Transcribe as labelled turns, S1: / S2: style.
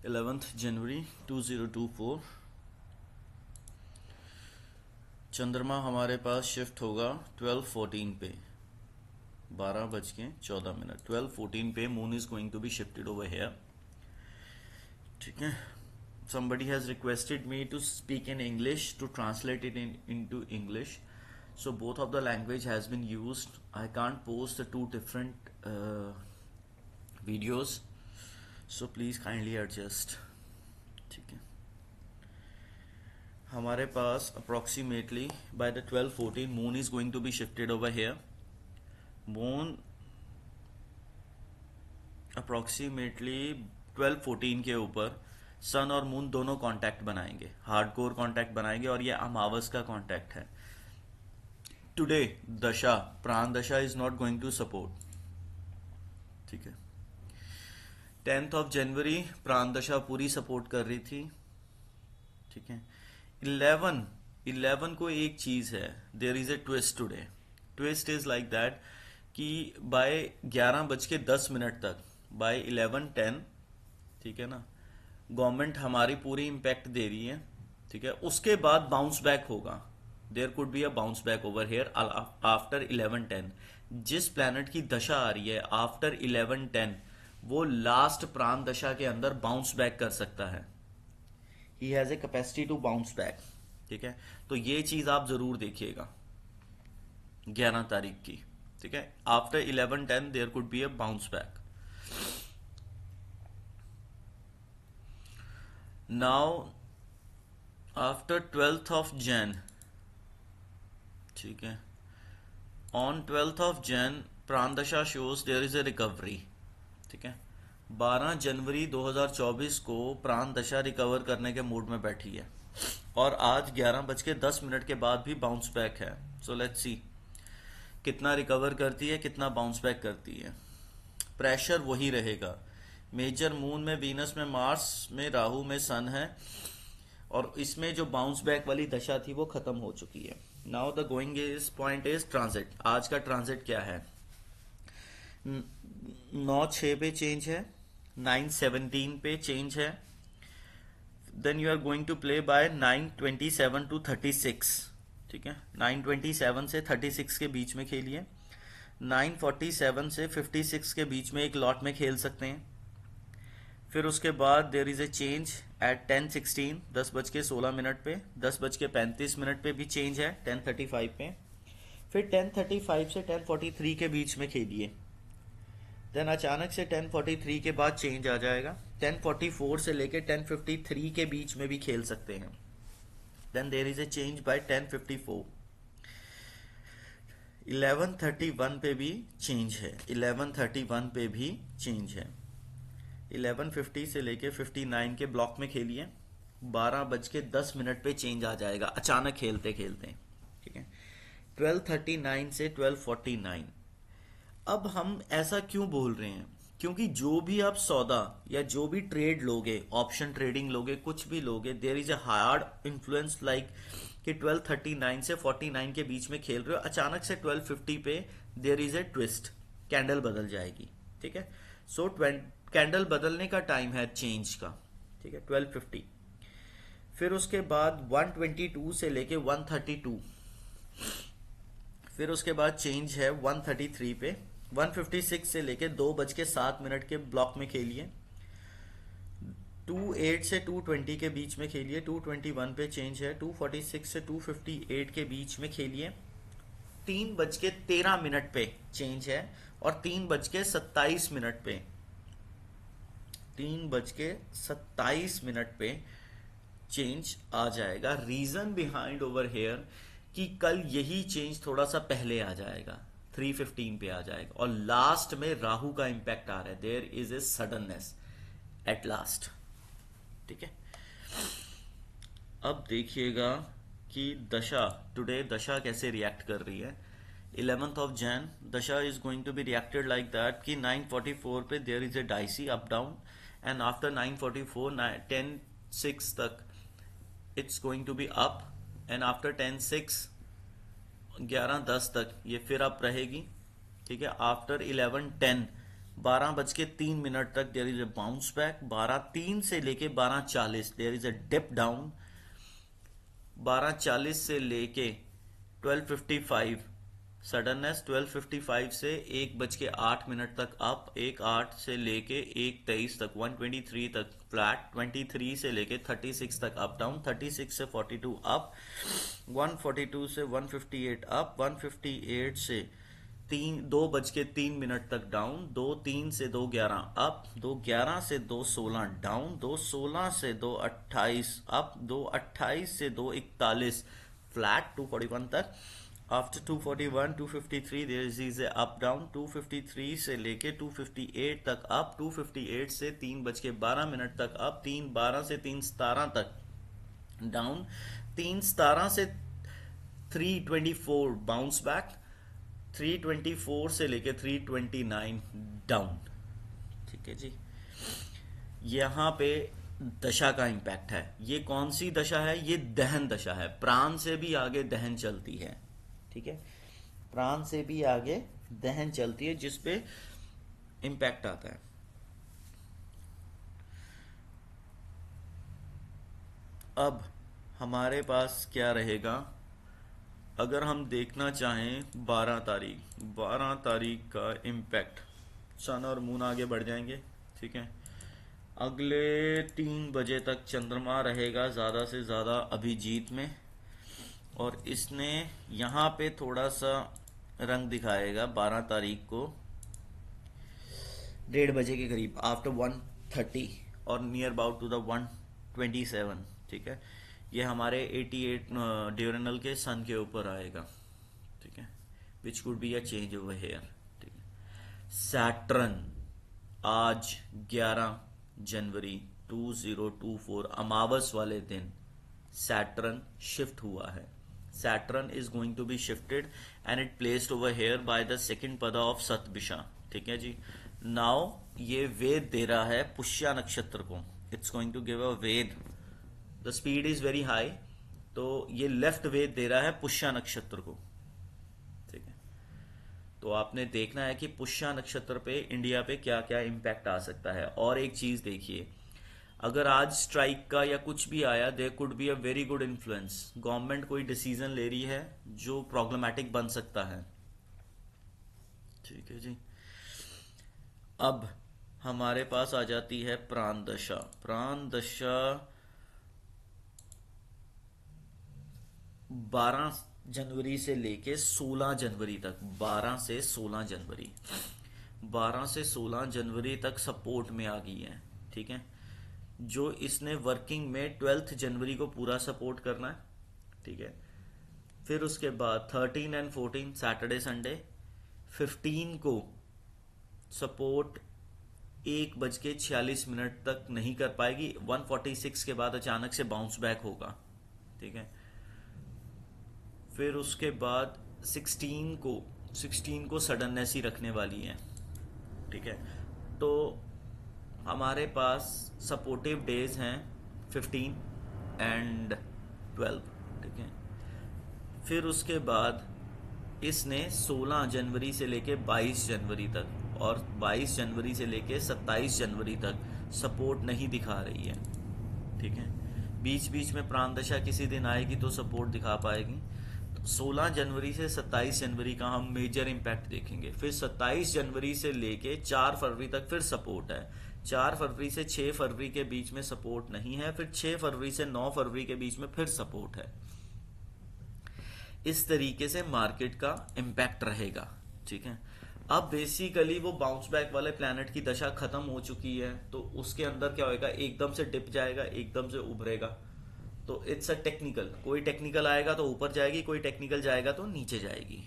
S1: 11th जनवरी 2024। चंद्रमा हमारे पास shift होगा 12:14 पे, 12:14। 12:14 पे moon is going to be shifted over here. ठीक है। somebody has requested me to speak in English to translate it into English, so both of the language has been used. I can't post the two different videos, so please kindly adjust. ठीक है। हमारे पास approximately by the 12:14 moon is going to be shifted over here. moon approximately 12:14 के ऊपर सन और moon दोनों contact बनाएंगे, hardcore contact बनाएंगे, और ये अमावस का कांटेक्ट है। Today dasha, prana dasha is not going to support. ठीक है। 10th ऑफ जनवरी प्राण दशा पूरी सपोर्ट कर रही थी। ठीक है। 11 को एक चीज है, there is a twist today. Twist is like that कि बाय 11:10 तक, बाय 11:10, ठीक है ना, गवर्नमेंट हमारी पूरी इंपैक्ट दे रही है। ठीक है। उसके बाद बाउंस बैक होगा, there could be a bounce back over here after 11:10। जिस प्लैनेट की दशा आ रही है आफ्टर 11:10, वो लास्ट प्राण दशा के अंदर बाउंस बैक कर सकता है। He has a capacity to bounce back. ठीक है। तो ये चीज आप जरूर देखिएगा 11 तारीख की। ठीक है। After 11:10 there could be a bounce back. Now after 12th of Jan, ठीक है, on 12th of Jan प्राण दशा shows there is a recovery। ठीक है। 12 जनवरी 2024 को प्राण दशा रिकवर करने के मूड में बैठी है, और आज 11:10 के बाद भी बाउंस बैक है। सो लेट्स सी कितना रिकवर करती है, कितना बाउंस बैक करती है। प्रेशर वही रहेगा। मेजर मून में वीनस में मार्स में राहु में सन है, और इसमें जो बाउंस बैक वाली दशा थी वो खत्म हो चुकी है। Now the going is point is transit. आज का ट्रांजिट क्या है? 9:06 पे चेंज है, 9:17 पे चेंज है। Then you are going to play by 9:27 to 36। ठीक है। 9:27 से 36 के बीच में खेलिए। 9:47 से 56 के बीच में एक लॉट में खेल सकते हैं। फिर उसके बाद देर इज ए चेंज एट 10:16, 10:16 पे, 10:35 पे भी चेंज है 10:35 पे। फिर 10:35 से 10:43 के बीच में खेलिए। देन अचानक से 10:43 के बाद चेंज आ जाएगा। 10:44 से लेके 10:53 के बीच में भी खेल सकते हैं। Then there is a change by 10:54। 11:31 पे भी चेंज है, 11:31 पे भी चेंज है। 11:50 से लेके 59 के ब्लॉक में खेलिए। 12:10 पे चेंज आ जाएगा अचानक खेलते खेलते। ठीक है। 12:39 से 12:49। अब हम ऐसा क्यों बोल रहे हैं? क्योंकि जो भी आप सौदा या जो भी ट्रेड लोगे, ऑप्शन ट्रेडिंग लोगे, कुछ भी लोगे, there is a hard influence like कि 12:39 से 49 के बीच में खेल रहे हो, अचानक से 12:50 पे there is a twist, candle बदल जाएगी। ठीक है। सो कैंडल बदलने का टाइम है चेंज का। ठीक है। 12:50। फिर उसके बाद 122 से लेके 132। फिर उसके बाद चेंज है 133 पे। 156 से लेके 2:07 के ब्लॉक में खेलिए। 28 से 220 के बीच में खेलिए। 221 पे चेंज है। 246 से 258 के बीच में खेलिए। 3:13 पे चेंज है, और 3:27 पे, 3:27 पे चेंज आ जाएगा। रीजन बिहाइंड ओवर हेयर कि कल यही चेंज थोड़ा सा पहले आ जाएगा, 3:15 पे आ जाएगा, और लास्ट में राहु का इंपैक्ट आ रहा है। There is a suddenness at last. ठीक है। अब देखिएगा कि दशा, टुडे दशा कैसे रिएक्ट कर रही है। 11th ऑफ जैन dasha is going to be reacted like that कि 9:44 पे there is a dicey up down, and after 9:44 10:06 तक it's going to be up, and after 10:06 11:10 तक ये फिर अप रहेगी। ठीक है। आफ्टर 11:10 12:03 तक there is a bounce back, 12:03 से लेके 12:40 there is a dip down, 12:40 से लेके 12:55 सडननेस, 12:55 से 1:08 तक अप, 1:08 से लेके 1:23 तक 123 तक फ्लैट, 23 से लेके 36 तक अप डाउन, 36 से 42 अप, 142 से 158 अप, 158 से 2:03 तक डाउन, 2:03 से 2:11 अप, 2:11 से 2:16 डाउन, 2:16 से 2:28 अप, 2:28 से 2:41 फ्लैट 241 तक। After 241 253 there is a up down, 253 से लेके 258 तक अप, 258 से 3:12 तक अप, 3:12 से 3:17 तक डाउन, 3:17 से 3:24 बाउंस बैक, 3:24 से लेके 3:29 डाउन। ठीक है जी, यहां पे दशा का इंपैक्ट है। ये कौन सी दशा है? ये दहन दशा है, प्राण से भी आगे दहन चलती है। ठीक है, प्राण से भी आगे दहन चलती है, जिस पे इंपैक्ट आता है। अब हमारे पास क्या रहेगा? अगर हम देखना चाहें 12 तारीख का इम्पैक्ट, सन और मून आगे बढ़ जाएंगे। ठीक है, अगले 3 बजे तक चंद्रमा रहेगा ज़्यादा से ज़्यादा अभिजीत में, और इसने यहाँ पे थोड़ा सा रंग दिखाएगा 12 तारीख को 1:30 बजे के करीब, आफ्टर 1:30 और नियर अबाउट टू द 1:27। ठीक है, ये हमारे 88 ड्यूरेनल के सन के ऊपर आएगा। ठीक है, which could be a change over here. ठीक है, सैटर्न आज 11 जनवरी 2024 अमावस वाले दिन सैटर्न शिफ्ट हुआ है। Saturn is going to be shifted and it placed over here by the second pada of Satabhisha. ठीक है जी, नाउ ये वेद दे रहा है पुष्या नक्षत्र को, it's going to give a वेद, the speed is very high, तो ये लेफ्ट वेद दे रहा है पुष्या नक्षत्र को। ठीक है, तो आपने देखना है कि पुष्या नक्षत्र पे इंडिया पे क्या क्या इम्पैक्ट आ सकता है। और एक चीज देखिए, अगर आज स्ट्राइक का या कुछ भी आया, there could be a very good influence, government कोई डिसीजन ले रही है जो प्रॉब्लमेटिक बन सकता है। ठीक है जी, अब हमारे पास आ जाती है प्राण दशा। प्राण दशा 12 जनवरी से लेके 16 जनवरी तक, 12 से 16 जनवरी, 12 से 16 जनवरी तक सपोर्ट में आ गई है। ठीक है, जो इसने वर्किंग में 12 जनवरी को पूरा सपोर्ट करना है। ठीक है, फिर उसके बाद 13 एंड 14 सैटरडे संडे, 15 को सपोर्ट 1:46 तक नहीं कर पाएगी, 146 के बाद अचानक से बाउंस बैक होगा। ठीक है, फिर उसके बाद 16 को सडननेस ही रखने वाली है। ठीक है, तो हमारे पास सपोर्टिव डेज हैं 15 एंड 12। ठीक है, फिर उसके बाद इसने 16 जनवरी से लेके 22 जनवरी तक और 22 जनवरी से लेके 27 जनवरी तक सपोर्ट नहीं दिखा रही है। ठीक है, बीच बीच में प्राण दशा किसी दिन आएगी तो सपोर्ट दिखा पाएगी। 16 जनवरी से 27 जनवरी का हम मेजर इंपैक्ट देखेंगे। फिर 27 जनवरी से लेके 4 फरवरी तक फिर सपोर्ट है, 4 फरवरी से 6 फरवरी के बीच में सपोर्ट नहीं है, फिर 6 फरवरी से 9 फरवरी के बीच में फिर सपोर्ट है। इस तरीके से मार्केट का इंपैक्ट रहेगा। ठीक है, अब बेसिकली वो बाउंस बैक वाले प्लैनेट की दशा खत्म हो चुकी है, तो उसके अंदर क्या होएगा, एकदम से डिप जाएगा, एकदम से उभरेगा। तो इट्स अ टेक्निकल, कोई टेक्निकल आएगा तो ऊपर जाएगी, कोई टेक्निकल जाएगा तो नीचे जाएगी।